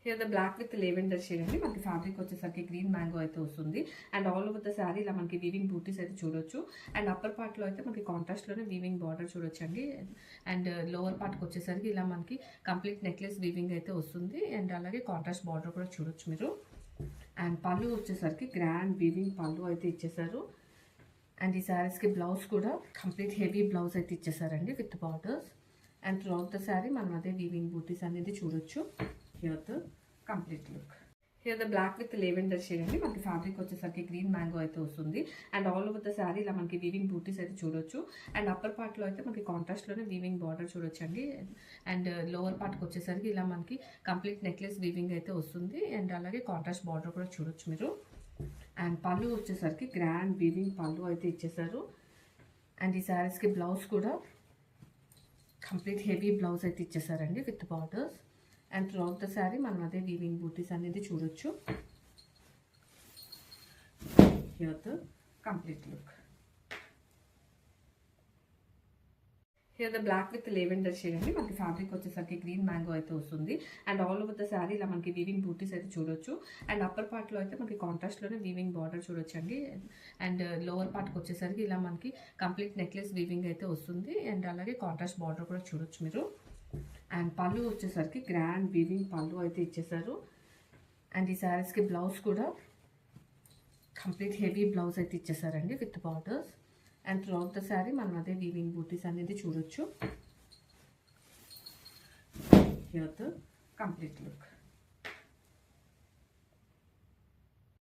Here the black with lavender shade అండి. మనకి fabric వచ్చేసరికి గ్రీన్ మ్యాంగో అయితే వస్తుంది. And all over the sari ఇలా మనకి వీవింగ్ బూటీస్ అయితే చూడొచ్చు. అండ్ అప్పర్ పార్ట్ లో అయితే మనకి కాంట్రాస్ట్ లోనే వీవింగ్ బార్డర్ చూడొచ్చు అండి. అండ్ లోవర్ పార్ట్ కి వచ్చేసరికి ఇలా మనకి కంప్లీట్ నెక్లెస్ వీవింగ్ అయితే వస్తుంది. అండ్ అలాగే కాంట్రాస్ట్ బార్డర్ కూడా చూడొచ్చు మీరు. అండ్ పళ్ళు వచ్చేసరికి గ్రాండ్ వీవింగ్ పళ్ళు అయితే ఇచ్చేసారు. అండ్ ఈ శారీస్కి బ్లౌజ్ కూడా కంప్లీట్ హెవీ బ్లౌజ్ అయితే ఇచ్చేసారండి with borders. And throughout the sari మనం అదే వీవింగ్ బూటీస్ అనేది చూడొచ్చు. Here the complete look. Here the black with lavender shade అండి. మనకి ఫ్యాబ్రిక్ వచ్చేసరికి గ్రీన్ మ్యాంగో అయితే వస్తుంది. And all over the sari ఇలా మనకి వీవింగ్ బూటీస్ అయితే చూడొచ్చు. అండ్ అప్పర్ పార్ట్ లో అయితే మనకి కాంట్రాస్ట్ లోనే వీవింగ్ బార్డర్ చూడొచ్చు అండి. అండ్ లోవర్ పార్ట్ కి వచ్చేసరికి ఇలా మనకి కంప్లీట్ నెక్లెస్ వీవింగ్ అయితే వస్తుంది. అండ్ అలాగే కాంట్రాస్ట్ బార్డర్ కూడా చూడొచ్చు మీరు. అండ్ పళ్ళు వచ్చేసరికి గ్రాండ్ వీవింగ్ పళ్ళు అయితే ఇచ్చేసారు. అండ్ ఈ శారీస్కి బ్లౌజ్ కూడా కంప్లీట్ హెవీ బ్లౌజ్ అయితే ఇచ్చేసారండి with borders. And throughout the sari మనం అదే వీవింగ్ బూటీస్ అనేది చూడొచ్చు. Here the complete look. Here the black with lavender shade అండి. మనకి ఫ్యాబ్రిక్ వచ్చేసరికి గ్రీన్ మ్యాంగో అయితే వస్తుంది. And all over the sari ఇలా మనకి వీవింగ్ బూటీస్ అయితే చూడొచ్చు. అండ్ అప్పర్ పార్ట్ లో అయితే మనకి కాంట్రాస్ట్ లోనే వీవింగ్ బార్డర్ చూడొచ్చు అండి. అండ్ లోవర్ పార్ట్ కి వచ్చేసరికి ఇలా మనకి కంప్లీట్ నెక్లెస్ వీవింగ్ అయితే వస్తుంది. అండ్ అలాగే కాంట్రాస్ట్ బార్డర్ కూడా చూడొచ్చు మీరు. అండ్ పళ్ళు వచ్చేసరికి గ్రాండ్ వీవింగ్ పళ్ళు అయితే ఇచ్చేసారు. అండ్ ఈ శారీస్కి బ్లౌజ్ కూడా కంప్లీట్ హెవీ బ్లౌజ్ అయితే ఇచ్చేసారండి with borders. And throughout the sari మనం అదే వీవింగ్ బూటీస్ అనేది చూడొచ్చు. Here the complete look.